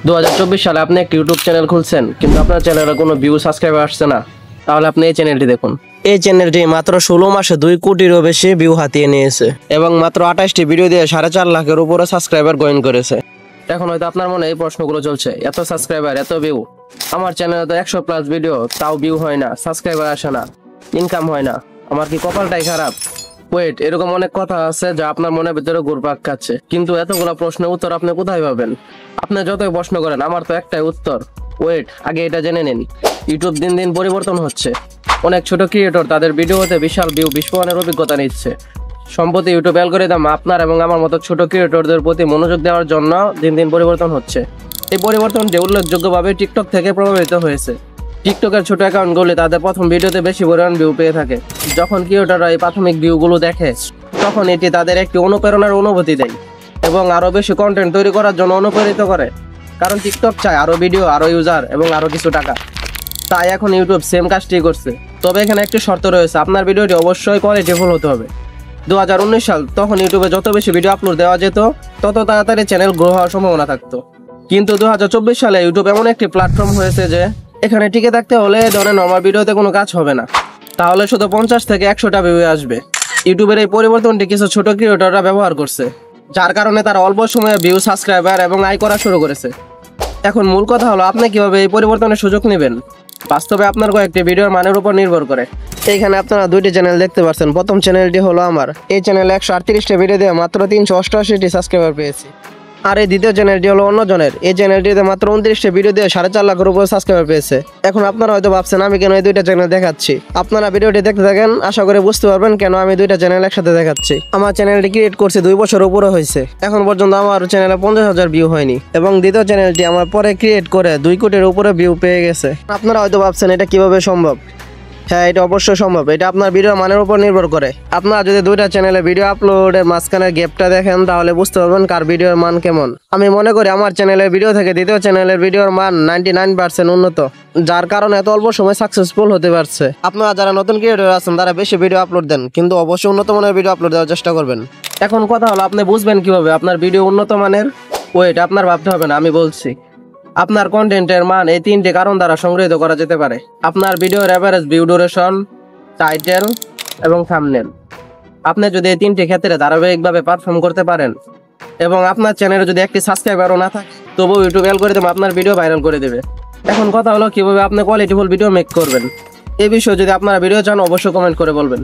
2024 সালে আপনি একটা ইউটিউব চ্যানেল খুলছেন কিন্তু আপনার চ্যানেলে কোনো ভিউ সাবস্ক্রাইবার আসছে না, তাহলে আপনি এই চ্যানেলটি দেখুন। এই চ্যানেলটি মাত্র 16 মাসে 2 কোটিরও বেশি ভিউ হাতিয়ে নিয়েছে এবং মাত্র 28টি ভিডিও দিয়ে 4.5 লাখের উপরে সাবস্ক্রাইবার গেইন করেছে। এখন হয়তো আপনার মনে এই প্রশ্নগুলো চলছে, এত সাবস্ক্রাইবার এত ভিউ, আমার চ্যানেলে তো 100+ ভিডিও, তাও ভিউ হয় না, সাবস্ক্রাইবার আসে না, ইনকাম হয় না, আমার কি কপালটাই খারাপ? ওয়েট, এরকম অনেক কথা আছে যা আপনার মনের ভিতরে ঘুরপাক খাচ্ছে, কিন্তু এতগুলো প্রশ্নের উত্তর আপনি কোথায় পাবেন? আপনি যতই প্রশ্ন করেন, আমার তো একটাই উত্তর। ওয়েট, আগে এটা জেনে নিন, ইউটিউব দিন দিন পরিবর্তন হচ্ছে। অনেক ছোট ক্রিয়েটর তাদের ভিডিওতে বিশাল ভিউ বিস্ফোরণের অভিজ্ঞতা নিচ্ছে। সম্প্রতি ইউটিউব অ্যালগরিদম আপনার এবং আমার মতো ছোট ক্রিয়েটরদের প্রতি মনোযোগ দেওয়ার জন্য দিন দিন পরিবর্তন হচ্ছে। এই পরিবর্তনটি উল্লেখযোগ্যভাবে টিকটক থেকে প্রভাবিত হয়েছে। টিকটকের ছোট অ্যাকাউন্টগুলি তাদের প্রথম ভিডিওতে বেশি পরিমাণ ভিউ পেয়ে থাকে। যখন ক্রিয়েটররা এই প্রাথমিক ভিউগুলো দেখে, তখন এটি তাদের একটি অনুপ্রেরণার অনুভূতি দেয় এবং আরও বেশি কন্টেন্ট তৈরি করার জন্য অনুপ্রেরিত করে। কারণ টিকটক চায় আরও ভিডিও, আরও ইউজার এবং আরও কিছু টাকা। তাই এখন ইউটিউব সেম কাজটি করছে, তবে এখানে একটি শর্ত রয়েছে, আপনার ভিডিওটি অবশ্যই কোয়ালিটিফুল হতে হবে। 2019 সাল, তখন ইউটিউবে যত বেশি ভিডিও আপলোড দেওয়া যেত, তত তাড়াতাড়ি চ্যানেল গ্রো হওয়ার সম্ভাবনা থাকতো। কিন্তু 2024 সালে ইউটিউব এমন একটি প্ল্যাটফর্ম হয়েছে যে এখানে টিকে থাকতে হলে এই ধরনের নরমাল ভিডিওতে কোনো কাজ হবে না, তাহলে শুধু 50 থেকে 100টা ভিউ আসবে। ইউটিউবের এই পরিবর্তনটি কিছু ছোট ক্রিয়েটররা ব্যবহার করছে, যার কারণে তারা অল্প সময়ে ভিউ, সাবস্ক্রাইবার এবং আয় করা শুরু করেছে। এখন মূল কথা হলো, আপনি কিভাবে এই পরিবর্তনের সুযোগ নেবেন? বাস্তবে আপনার কয়েকটি ভিডিওর মানের উপর নির্ভর করে। এইখানে আপনারা দুইটি চ্যানেল দেখতে পাচ্ছেন। প্রথম চ্যানেলটি হলো আমার। এই চ্যানেলে 138টা ভিডিও দিয়ে মাত্র 388টি সাবস্ক্রাইবার পেয়েছি। আর এই দ্বিতীয় চ্যানেলটি হলো অন্যজনের। এই চ্যানেলটিতে মাত্র 29টা ভিডিও দিয়ে 4.5 লাখের উপর সাবস্ক্রাইবার পেয়েছে। এখন আপনারা হয়তো ভাবছেন আমি কেন এই দুইটা চ্যানেল দেখাচ্ছি। আপনারা ভিডিওটি দেখতে থাকেন, আশা করে বুঝতে পারবেন কেন আমি দুইটা চ্যানেল একসাথে দেখাচ্ছি। আমার চ্যানেলটি ক্রিয়েট করছে 2 বছর উপরে হয়েছে, এখন পর্যন্ত আমার চ্যানেলে 50,000 ভিউ হয়নি এবং দ্বিতীয় চ্যানেলটি আমার পরে ক্রিয়েট করে 2 কোটির উপরে ভিউ পেয়ে গেছে। আপনারা হয়তো ভাবছেন এটা কিভাবে সম্ভব। হ্যাঁ, এটা অবশ্যই সম্ভব। এটা আপনার ভিডিওর মানের উপর নির্ভর করে। আপনারা যদি দুইটা চ্যানেলে ভিডিও আপলোডের মাঝখানের গ্যাপটা দেখেন, তাহলে বুঝতে পারবেন কার ভিডিওর মান কেমন। আমি মনে করি আমার চ্যানেলের ভিডিও থেকে দ্বিতীয় চ্যানেলের ভিডিওর মান 99% উন্নত, যার কারণে এত অল্প সময় সাকসেসফুল হতে পারছে। আপনারা যারা নতুন ক্রিয়েটর আছেন, তারা বেশি ভিডিও আপলোড দেন, কিন্তু অবশ্যই উন্নত মানের ভিডিও আপলোড দেওয়ার চেষ্টা করবেন। এখন কথা হলো, আপনি বুঝবেন কিভাবে আপনার ভিডিও উন্নত মানের? ওয়েট, আপনার ভাবতে হবে না, আমি বলছি। আপনার কন্টেন্টের মান এই 3টে কারণ দ্বারা সংগৃহীত করা যেতে পারে: আপনার ভিডিওর এভারেজ ভিউ ডিউরেশন, টাইটেল এবং থাম্বনেল। আপনি যদি এই 3টে ক্ষেত্রে ধারাবাহিকভাবে পারফর্ম করতে পারেন এবং আপনার চ্যানেলে যদি একটি সাবস্ক্রাইবারও না থাকে, তবুও ইউটিউব অ্যালগরিদম আপনার ভিডিও ভাইরাল করে দেবে। এখন কথা হলো, কিভাবে আপনি কোয়ালিটিফুল ভিডিও মেক করবেন। এই বিষয়ে যদি আপনারা ভিডিও চান, অবশ্যই কমেন্ট করে বলবেন।